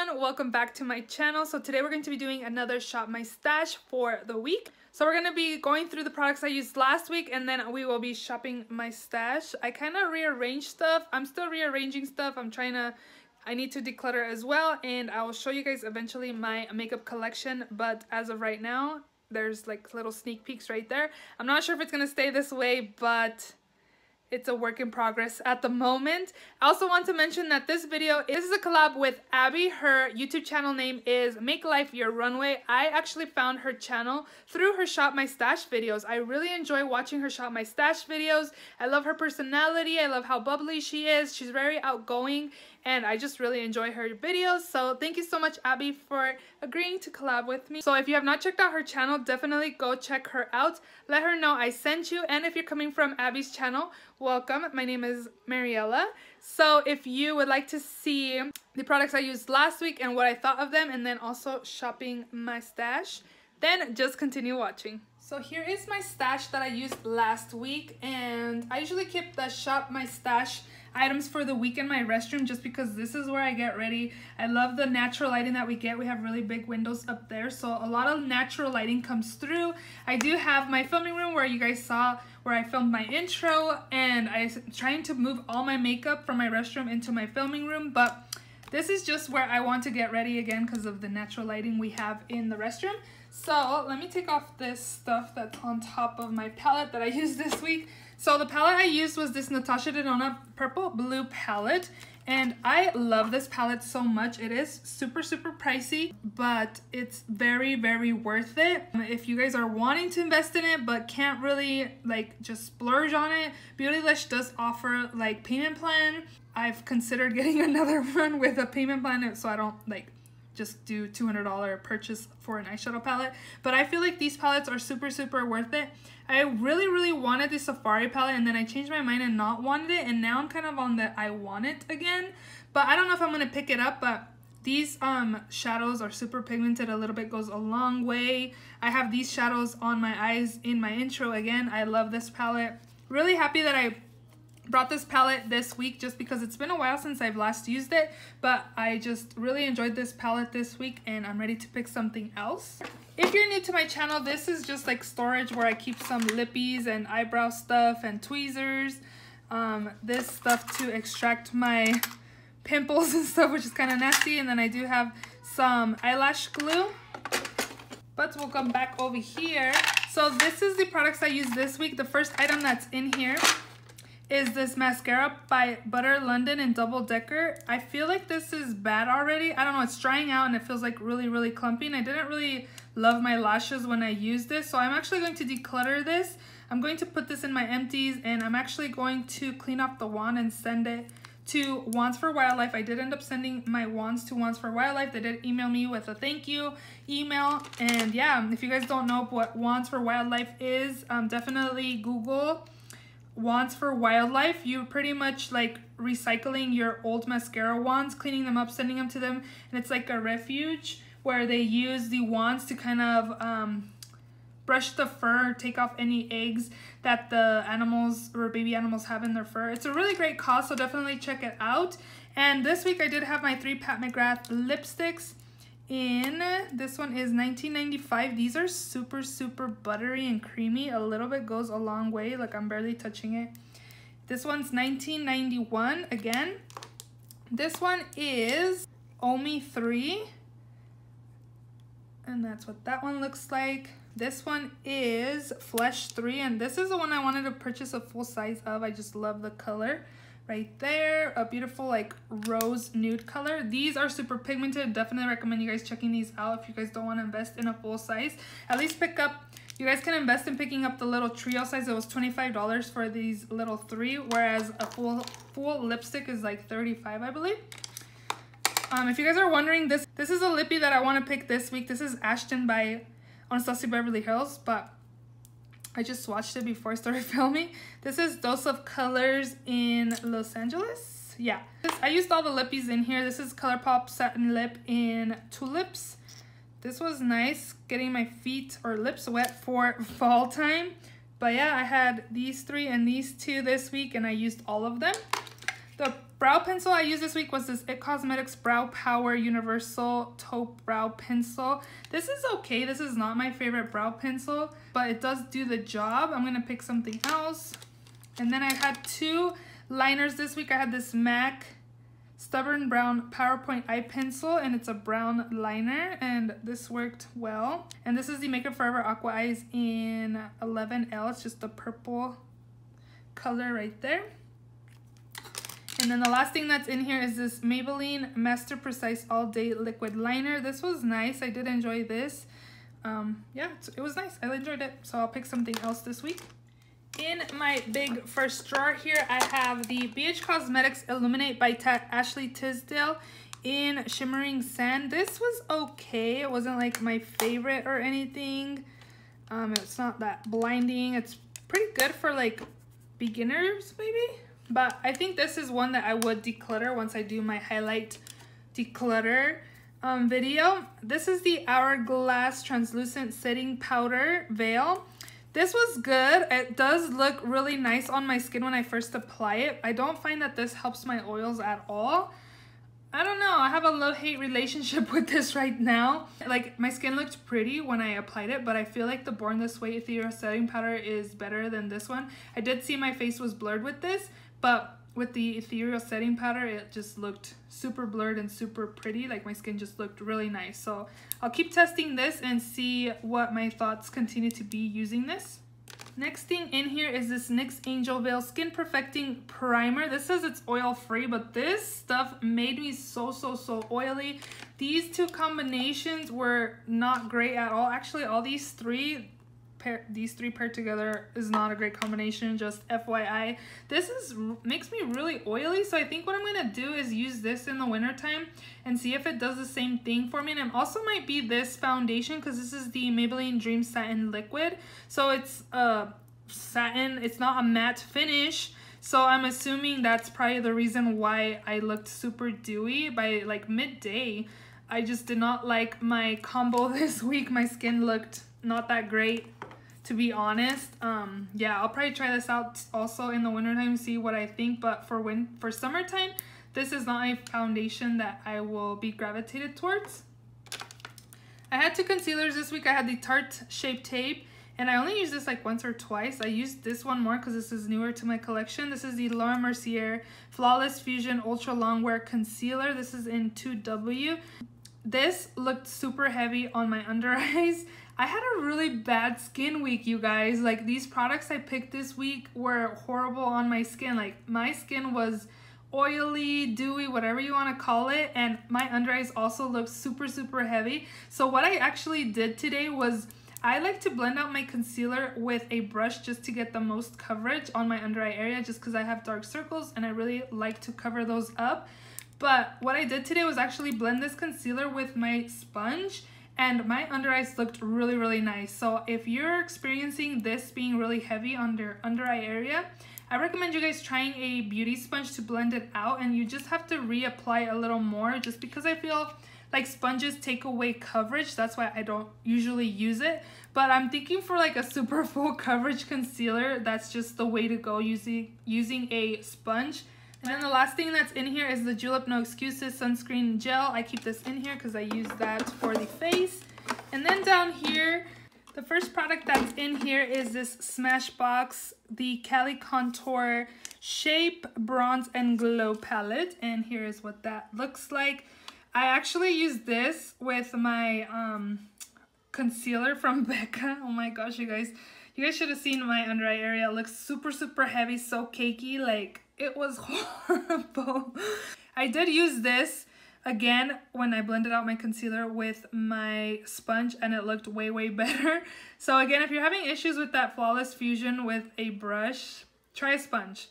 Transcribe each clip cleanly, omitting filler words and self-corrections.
everyone, welcome back to my channel. So today we're going to be doing another shop my stash for the week. So we're going to be going through the products I used last week and then we will be shopping my stash. I kind of rearranged stuff. I'm still rearranging stuff. I need to declutter as well, and I will show you guys eventually my makeup collection, but as of right now there's like little sneak peeks right there. I'm not sure if it's going to stay this way, but it's a work in progress at the moment. I also want to mention that this is a collab with Abby. Her YouTube channel name is Make Life Your Runway. I actually found her channel through her Shop My Stash videos. I really enjoy watching her Shop My Stash videos. I love her personality. I love how bubbly she is. She's very outgoing and I just really enjoy her videos. So thank you so much, Abby, for agreeing to collab with me. So if you have not checked out her channel, definitely go check her out. Let her know I sent you, and if you're coming from Abby's channel, welcome. My name is Mariella. So if you would like to see the products I used last week and what I thought of them, and then also shopping my stash, then just continue watching. So here is my stash that I used last week, and I usually keep the shop my stash items for the week in my restroom just because this is where I get ready. I love the natural lighting that we get. We have really big windows up there, so a lot of natural lighting comes through. I do have my filming room where you guys saw where I filmed my intro, and I'm trying to move all my makeup from my restroom into my filming room, but this is just where I want to get ready again because of the natural lighting we have in the restroom. So let me take off this stuff that's on top of my palette that I used this week. So the palette I used was this Natasha Denona Purple Blue palette, and I love this palette so much. It is super pricey, but it's very worth it. If you guys are wanting to invest in it but can't really like just splurge on it, Beautylish does offer like payment plan. I've considered getting another one with a payment plan so I don't like just do $200 purchase for an eyeshadow palette, but I feel like these palettes are super worth it. I really wanted the Safari palette, and then I changed my mind and not wanted it, and now I'm kind of on the I want it again, but I don't know if I'm gonna pick it up. But these shadows are super pigmented. A little bit goes a long way. I have these shadows on my eyes in my intro again. I love this palette. Really happy that I brought this palette this week just because it's been a while since I've last used it, but I just really enjoyed this palette this week and I'm ready to pick something else. If you're new to my channel, this is just like storage where I keep some lippies and eyebrow stuff and tweezers, this stuff to extract my pimples and stuff, which is kind of nasty, and then I do have some eyelash glue. But we'll come back over here. So this is the products I used this week. The first item that's in here is this mascara by Butter London in Double Decker. I feel like this is bad already. I don't know, it's drying out and it feels like really clumpy, and I didn't really love my lashes when I used this, so I'm actually going to declutter this. I'm going to put this in my empties, and I'm actually going to clean off the wand and send it to Wands for Wildlife. I did end up sending my wands to Wands for Wildlife. They did email me with a thank you email, and yeah, if you guys don't know what Wands for Wildlife is, definitely Google Wands for Wildlife. You're pretty much like recycling your old mascara wands, cleaning them up, sending them to them, and it's like a refuge where they use the wands to kind of brush the fur, take off any eggs that the animals or baby animals have in their fur. It's a really great cause, so definitely check it out. And this week I did have my 3 Pat McGrath lipsticks in, this one is $19.95. These are super buttery and creamy. A little bit goes a long way. Like, I'm barely touching it. This one's $19.91 again. This one is Omi 3, and that's what that one looks like. This one is Flesh 3, and this is the one I wanted to purchase a full size of. I just love the color right there. A beautiful like rose nude color. These are super pigmented. Definitely recommend you guys checking these out if you guys don't want to invest in a full size. At least pick up, you guys can invest in picking up the little trio size. It was $25 for these little 3, whereas a full lipstick is like $35, I believe. If you guys are wondering, this is a lippy that I want to pick this week. This is Ashton by Anastasia Beverly Hills, but I just swatched it before I started filming. This is Dose of Colors in Los Angeles. Yeah, I used all the lippies in here. This is ColourPop Satin Lip in Tulips. This was nice, getting my feet or lips wet for fall time. But yeah, I had these 3 and these 2 this week, and I used all of them. The brow pencil I used this week was this It Cosmetics Brow Power Universal Taupe Brow Pencil. This is okay. This is not my favorite brow pencil, but it does do the job. I'm going to pick something else. And then I had two liners this week. I had this MAC Stubborn Brown PowerPoint Eye Pencil, and it's a brown liner, and this worked well. And this is the Makeup Forever Aqua Eyes in 11L. It's just the purple color right there. And then the last thing that's in here is this Maybelline Master Precise All Day Liquid Liner. This was nice. I did enjoy this. Yeah, it was nice. I enjoyed it. So I'll pick something else this week. In my big first drawer here, I have the BH Cosmetics Illuminate by Ashley Tisdale in Shimmering Sand. This was okay. It wasn't like my favorite or anything. It's not that blinding. It's pretty good for like beginners maybe. But I think this is one that I would declutter once I do my highlight declutter video. This is the Hourglass Translucent Setting Powder Veil. This was good. It does look really nice on my skin when I first apply it. I don't find that this helps my oils at all. I don't know. I have a love-hate relationship with this right now. Like, my skin looked pretty when I applied it, but I feel like the Born This Way Ethereal Setting Powder is better than this one. I did see my face was blurred with this, but with the Ethereal Setting Powder, it just looked super blurred and super pretty. Like, my skin just looked really nice. So I'll keep testing this and see what my thoughts continue to be using this. Next thing in here is this NYX Angel Veil Skin Perfecting Primer. This says it's oil free, but this stuff made me so oily. These two combinations were not great at all. Actually, all these three paired together is not a great combination, just FYI. This makes me really oily, so I think what I'm gonna do is use this in the wintertime and see if it does the same thing for me. And it also might be this foundation, because this is the Maybelline Dream Satin Liquid, so it's satin, it's not a matte finish, so I'm assuming that's probably the reason why I looked super dewy by like midday. I just did not like my combo this week. My skin looked not that great, to be honest. Yeah, I'll probably try this out also in the wintertime, see what I think. But for summertime, this is not a foundation that I will be gravitated towards. I had two concealers this week. I had the Tarte Shape Tape, and I only used this like once or twice. I used this one more because this is newer to my collection. This is the Laura Mercier Flawless Fusion Ultra Longwear Concealer. This is in 2W. This looked super heavy on my under eyes. I had a really bad skin week, you guys. Like, these products I picked this week were horrible on my skin. Like, my skin was oily, dewy, whatever you want to call it, and my under eyes also looked super heavy. So what I actually did today was I like to blend out my concealer with a brush just to get the most coverage on my under eye area, just because I have dark circles and I really like to cover those up. But what I did today was actually blend this concealer with my sponge, and my under eyes looked really nice. So if you're experiencing this being really heavy on your under eye area, I recommend you guys trying a beauty sponge to blend it out, and you just have to reapply a little more, just because I feel like sponges take away coverage. That's why I don't usually use it. But I'm thinking for like a super full coverage concealer, that's just the way to go, using a sponge. And then the last thing that's in here is the Julep No Excuses Sunscreen Gel. I keep this in here because I use that for the face. And then down here, the first product that's in here is this Smashbox, the Cali Contour Shape Bronze and Glow Palette. And here is what that looks like. I actually used this with my concealer from Becca. Oh my gosh, you guys. You guys should have seen my under eye area. It looks super heavy, so cakey. Like, it was horrible. I did use this again when I blended out my concealer with my sponge, and it looked way better. So again, if you're having issues with that Flawless Fusion with a brush, try a sponge.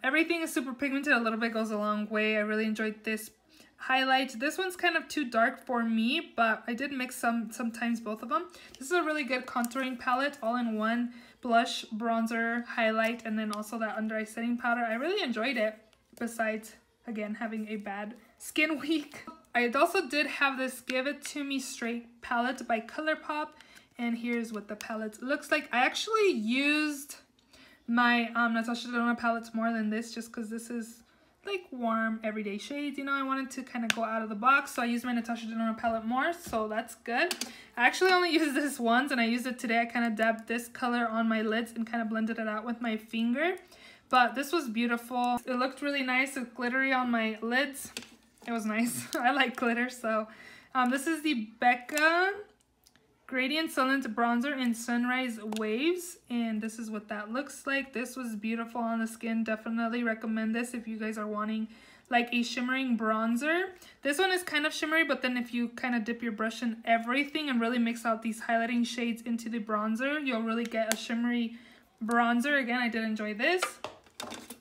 Everything is super pigmented. A little bit goes a long way. I really enjoyed this highlight. This one's kind of too dark for me, but I did mix sometimes both of them. This is a really good contouring palette, all in one. Blush, bronzer, highlight, and then also that under eye setting powder. I really enjoyed it, besides, again, having a bad skin week. I also did have this Give It To Me Straight palette by ColourPop, and here's what the palette looks like. I actually used my Natasha Denona palettes more than this, just because this is like warm everyday shades. You know, I wanted to kind of go out of the box, so I used my Natasha Denona palette more, so that's good. I actually only used this once, and I used it today. I kind of dabbed this color on my lids and kind of blended it out with my finger. But this was beautiful. It looked really nice. It's glittery on my lids. It was nice. I like glitter, so this is the Becca Gradient Sunlit Bronzer in Sunrise Waves, and this is what that looks like. This was beautiful on the skin. Definitely recommend this if you guys are wanting like a shimmering bronzer. This one is kind of shimmery, but then if you kind of dip your brush in everything and really mix out these highlighting shades into the bronzer, you'll really get a shimmery bronzer. Again, I did enjoy this.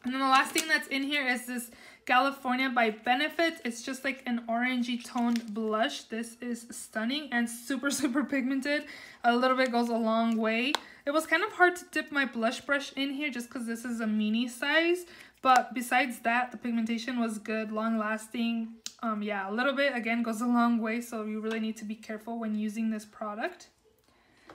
And then the last thing that's in here is this California by Benefit. It's just like an orangey toned blush. This is stunning and super pigmented. A little bit goes a long way. It was kind of hard to dip my blush brush in here just because this is a mini size, but besides that, the pigmentation was good, long lasting. Yeah, a little bit again goes a long way, so you really need to be careful when using this product.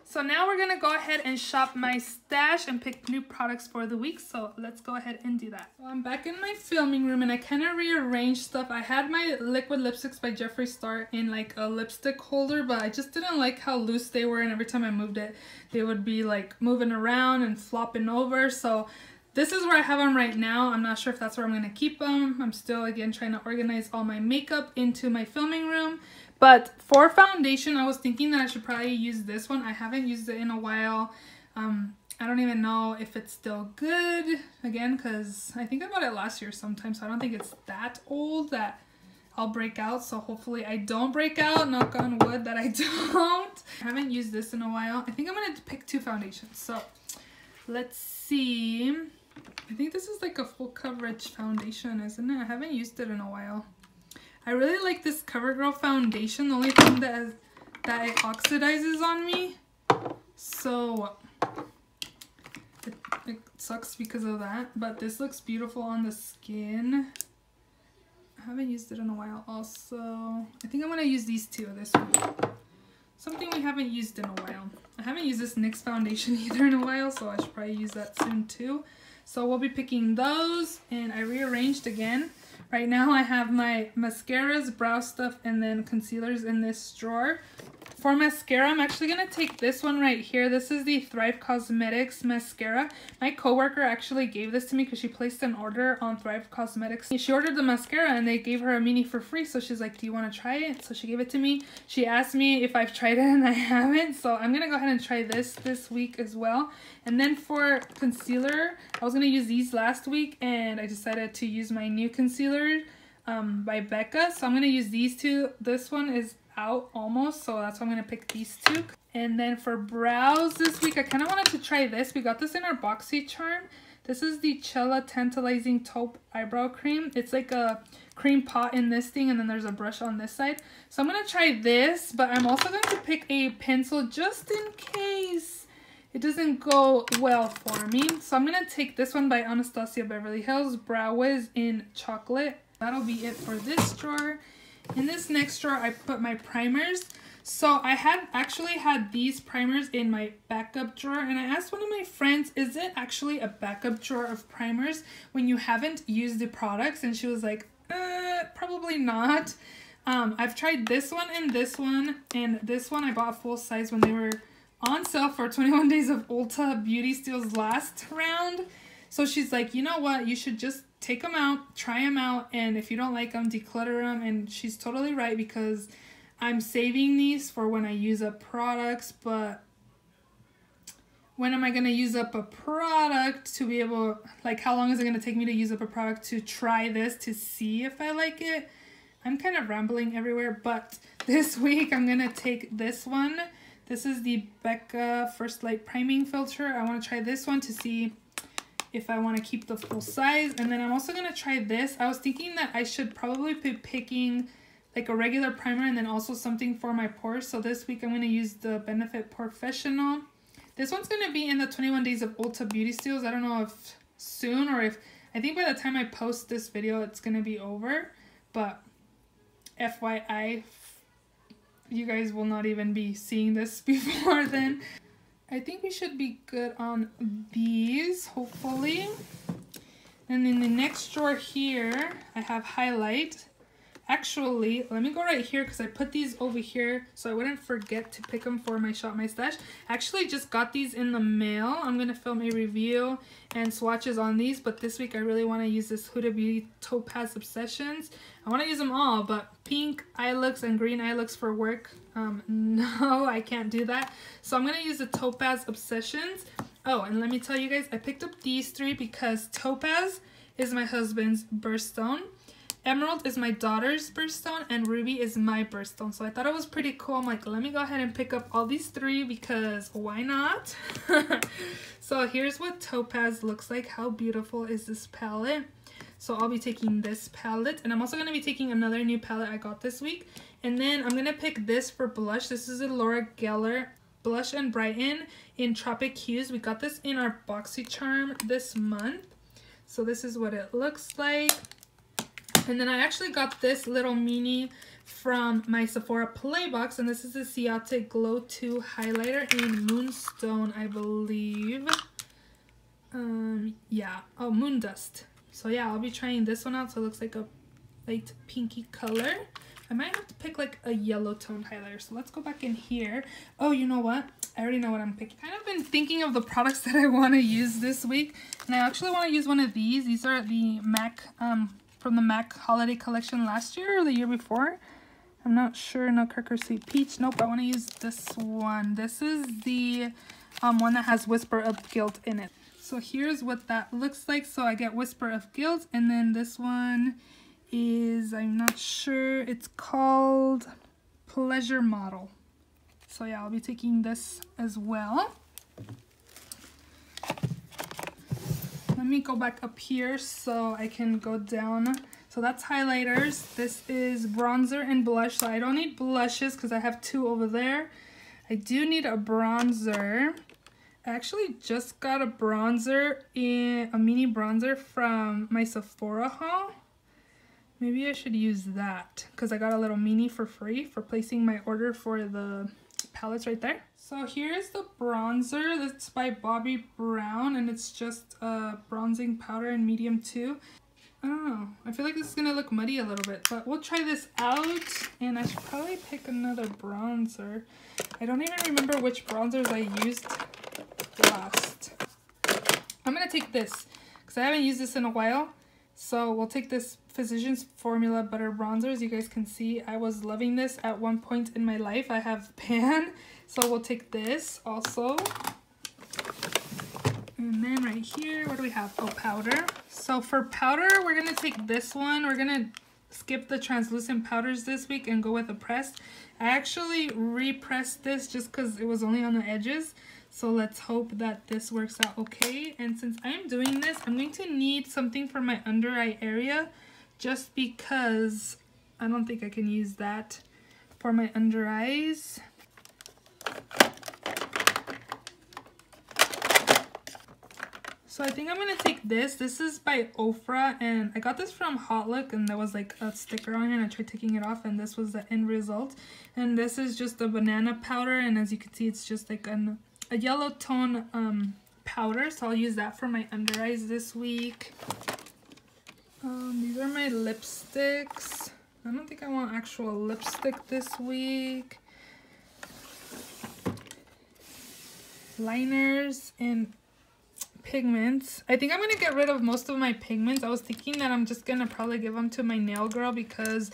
So now we're gonna go ahead and shop my stash and pick new products for the week. So let's go ahead and do that. Well, I'm back in my filming room and I kind of rearranged stuff. I had my liquid lipsticks by Jeffree Star in like a lipstick holder, but I just didn't like how loose they were, and every time I moved it, they would be like moving around and flopping over. So this is where I have them right now. I'm not sure if that's where I'm gonna keep them. I'm still again trying to organize all my makeup into my filming room. But for foundation, I was thinking that I should probably use this one. I haven't used it in a while. I don't even know if it's still good, again, because I think I bought it last year sometime, so I don't think it's that old that I'll break out. So hopefully I don't break out, knock on wood that I don't. I haven't used this in a while. I think I'm going to pick two foundations. So let's see. I think this is like a full coverage foundation, isn't it? I haven't used it in a while. I really like this CoverGirl foundation. The only thing that it oxidizes on me, so it sucks because of that. But this looks beautiful on the skin. I haven't used it in a while also. I think I'm going to use these two, this one. Something we haven't used in a while. I haven't used this NYX foundation either in a while, so I should probably use that soon too. So we'll be picking those, and I rearranged again. Right now I have my mascaras, brow stuff, and then concealers in this drawer. For mascara, I'm actually going to take this one right here. This is the Thrive Cosmetics mascara. My coworker actually gave this to me because she placed an order on Thrive Cosmetics. She ordered the mascara and they gave her a mini for free. So she's like, do you want to try it? So she gave it to me. She asked me if I've tried it and I haven't. So I'm going to go ahead and try this week as well. And then for concealer, I was going to use these last week and I decided to use my new concealer by Becca. So I'm going to use these two. This one is out almost, so that's why I'm gonna pick these two. And then for brows this week, I kind of wanted to try this. We got this in our BoxyCharm. This is the Cella Tantalizing Taupe Eyebrow Cream. It's like a cream pot in this thing, and then there's a brush on this side. So I'm gonna try this, but I'm also going to pick a pencil just in case it doesn't go well for me. So I'm gonna take this one by Anastasia Beverly Hills, Brow Wiz in Chocolate. That'll be it for this drawer. In this next drawer, I put my primers. So I had actually had these primers in my backup drawer, and I asked one of my friends, is it actually a backup drawer of primers when you haven't used the products? And she was like, probably not. I've tried this one, and this one I bought full size when they were on sale for 21 days of Ulta Beauty Steals last round. So she's like, you know what, you should just take them out, try them out, and if you don't like them, declutter them. And she's totally right, because I'm saving these for when I use up products. But when am I going to use up a product to be able, like, how long is it going to take me to use up a product to try this to see if I like it? I'm kind of rambling everywhere, but this week I'm going to take this one. This is the Becca First Light Priming Filter. I want to try this one to see if I want to keep the full size. And then I'm also going to try this. I was thinking that I should probably be picking like a regular primer and then also something for my pores. So this week I'm going to use the Benefit Professional. This one's going to be in the 21 Days of Ulta Beauty Steals. I don't know if soon or if, I think by the time I post this video it's going to be over. But FYI, you guys will not even be seeing this before then. I think we should be good on these, hopefully. And in the next drawer here, I have highlight. Actually, let me go right here because I put these over here so I wouldn't forget to pick them for my Shop My Stash. Actually just got these in the mail. I'm going to film a review and swatches on these, but this week I really want to use this Huda Beauty Topaz Obsessions. I want to use them all, but pink eye looks and green eye looks for work. No, I can't do that. So I'm going to use the Topaz Obsessions. Oh, and let me tell you guys, I picked up these three because Topaz is my husband's birthstone. Emerald is my daughter's birthstone, and Ruby is my birthstone. So I thought it was pretty cool. I'm like, let me go ahead and pick up all these three because why not? So here's what Topaz looks like. How beautiful is this palette? So I'll be taking this palette, and I'm also going to be taking another new palette I got this week. And then I'm going to pick this for blush. This is a Laura Geller Blush and Brighten in Tropic Hues. We got this in our BoxyCharm this month. So this is what it looks like. And then I actually got this little mini from my Sephora Play Box, and this is the Ciate Glow 2 highlighter in Moonstone, I believe. Yeah, oh, Moon Dust. So yeah, I'll be trying this one out. So it looks like a light pinky color. I might have to pick like a yellow toned highlighter. So let's go back in here. Oh, you know what? I already know what I'm picking. I've been thinking of the products that I want to use this week, and I actually want to use one of these. These are the MAC from the MAC holiday collection last year or the year before. I'm not sure. No Cracker Sweet Peach. Nope, I want to use this one. This is the one that has Whisper of Guilt in it. So here's what that looks like. So I get Whisper of Guilt, and then this one is, I'm not sure, it's called Pleasure Model. So yeah, I'll be taking this as well. Let me go back up here so I can go down. So that's highlighters. This is bronzer and blush. So I don't need blushes because I have two over there. I do need a bronzer. I actually just got a bronzer, a mini bronzer from my Sephora haul. Maybe I should use that because I got a little mini for free for placing my order for the palettes right there. So here's the bronzer. That's by Bobbi Brown, and it's just a bronzing powder in medium 2. I don't know. I feel like this is gonna look muddy a little bit, but we'll try this out. And I should probably pick another bronzer. I don't even remember which bronzers I used last. I'm gonna take this because I haven't used this in a while. So we'll take this Physicians Formula Butter Bronzer. As you guys can see, I was loving this at one point in my life. I have pan, so we'll take this also. And then right here, what do we have? Oh, powder. So for powder, we're gonna take this one. We're gonna skip the translucent powders this week and go with a pressed. I actually repressed this just because it was only on the edges. So let's hope that this works out okay. And since I'm doing this, I'm going to need something for my under eye area just because I don't think I can use that for my under eyes. So I think I'm going to take this. This is by Ofra, and I got this from Hot Look, and there was like a sticker on it, and I tried taking it off, and this was the end result. And this is just a banana powder, and as you can see, it's just like a yellow tone powder, so I'll use that for my under eyes this week. These are my lipsticks. I don't think I want actual lipstick this week. Liners and pigments. I think I'm gonna get rid of most of my pigments. I was thinking that I'm just gonna probably give them to my nail girl because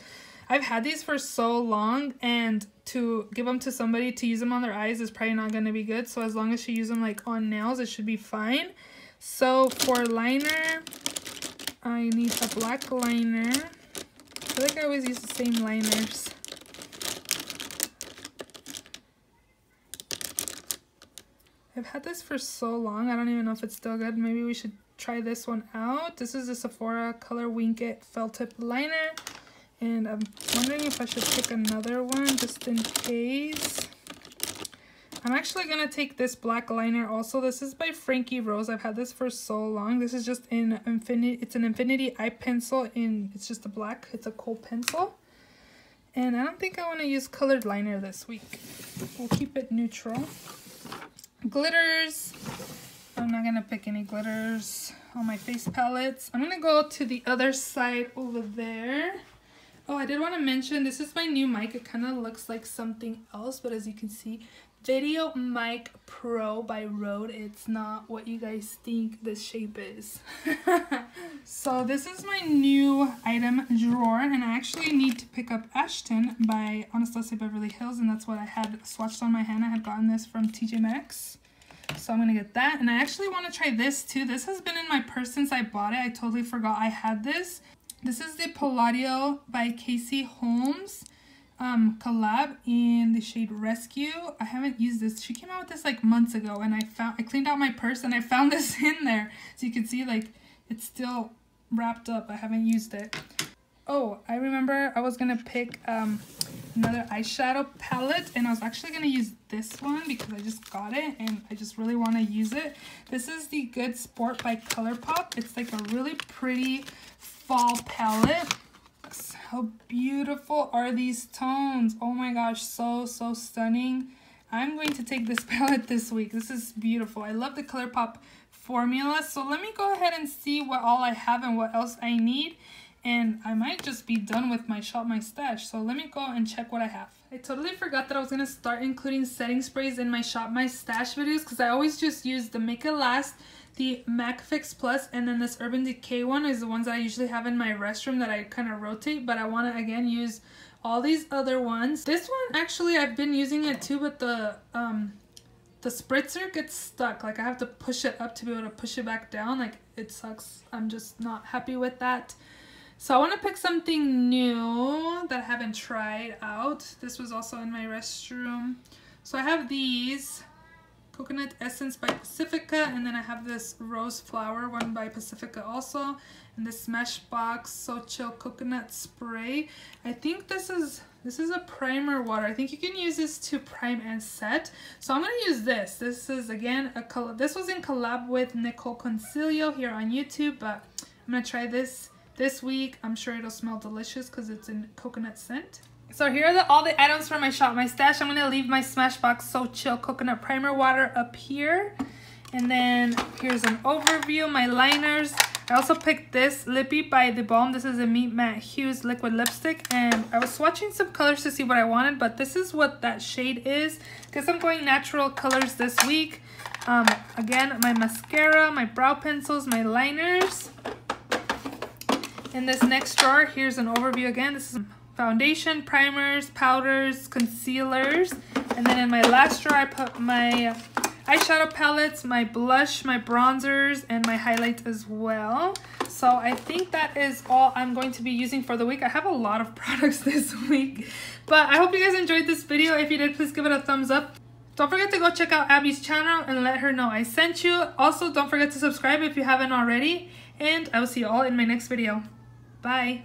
I've had these for so long, and to give them to somebody to use them on their eyes is probably not going to be good. So as long as she uses them like on nails, it should be fine. So for liner, I need a black liner. I feel like I always use the same liners. I've had this for so long, I don't even know if it's still good. Maybe we should try this one out. This is the Sephora Color Wink It Felt Tip Liner. And I'm wondering if I should pick another one just in case. I'm actually going to take this black liner also. This is by Frankie Rose. I've had this for so long. This is just in Infinity. It's an Infinity Eye Pencil in, it's just a black. It's a kohl pencil. And I don't think I want to use colored liner this week. We'll keep it neutral. Glitters. I'm not gonna pick any glitters on my face palettes. I'm gonna go to the other side over there. Oh, I did want to mention, this is my new mic. It kind of looks like something else, but as you can see, Video Mic Pro by Rode. It's not what you guys think this shape is. So this is my new item drawer, and I actually need to pick up Ashton by Anastasia Beverly Hills, and that's what I had swatched on my hand. I had gotten this from TJ Maxx. So I'm gonna get that, and I actually want to try this too. This has been in my purse since I bought it. I totally forgot I had this. This is the Palladio by Casey Holmes collab in the shade Rescue. I haven't used this. She came out with this like months ago, and I cleaned out my purse and I found this in there. So you can see like it's still wrapped up. I haven't used it. Oh, I remember I was gonna pick another eyeshadow palette, and I was actually gonna use this one because I just got it and I just really want to use it. This is the Good Sport by ColourPop. It's like a really pretty fall palette. How beautiful are these tones? Oh my gosh, so stunning. I'm going to take this palette this week. This is beautiful. I love the ColourPop formula. So let me go ahead and see what all I have and what else I need. And I might just be done with my Shop My Stash. So let me go and check what I have. I totally forgot that I was going to start including setting sprays in my Shop My Stash videos, because I always just use the Make It Last, the MAC Fix Plus, and then this Urban Decay one is the ones that I usually have in my restroom that I kind of rotate, but I want to again use all these other ones. This one actually I've been using it too, but the spritzer gets stuck. Like I have to push it up to be able to push it back down. Like it sucks. I'm just not happy with that. So I want to pick something new that I haven't tried out. This was also in my restroom. So I have these Coconut Essence by Pacifica, and then I have this Rose Flower one by Pacifica also, and this Smashbox So Chill Coconut Spray. I think this is a primer water. I think you can use this to prime and set. So I'm gonna use this. This is again this was in collab with Nicole Concilio here on YouTube, but I'm gonna try this week. I'm sure it'll smell delicious because it's in coconut scent. So here are all the items from my Shop My Stash. I'm going to leave my Smashbox So Chill Coconut Primer Water up here. And then here's an overview, my liners. I also picked this Lippy by The Balm. This is a Meet Matte Hues liquid lipstick. And I was swatching some colors to see what I wanted, but this is what that shade is. Guess I'm going natural colors this week. Again, my mascara, my brow pencils, my liners. In this next drawer, here's an overview again. This is foundation, primers, powders, concealers. And then in my last drawer, I put my eyeshadow palettes, my blush, my bronzers, and my highlights as well. So I think that is all I'm going to be using for the week. I have a lot of products this week. But I hope you guys enjoyed this video. If you did, please give it a thumbs up. Don't forget to go check out Abby's channel and let her know I sent you. Also, don't forget to subscribe if you haven't already. And I will see you all in my next video. Bye.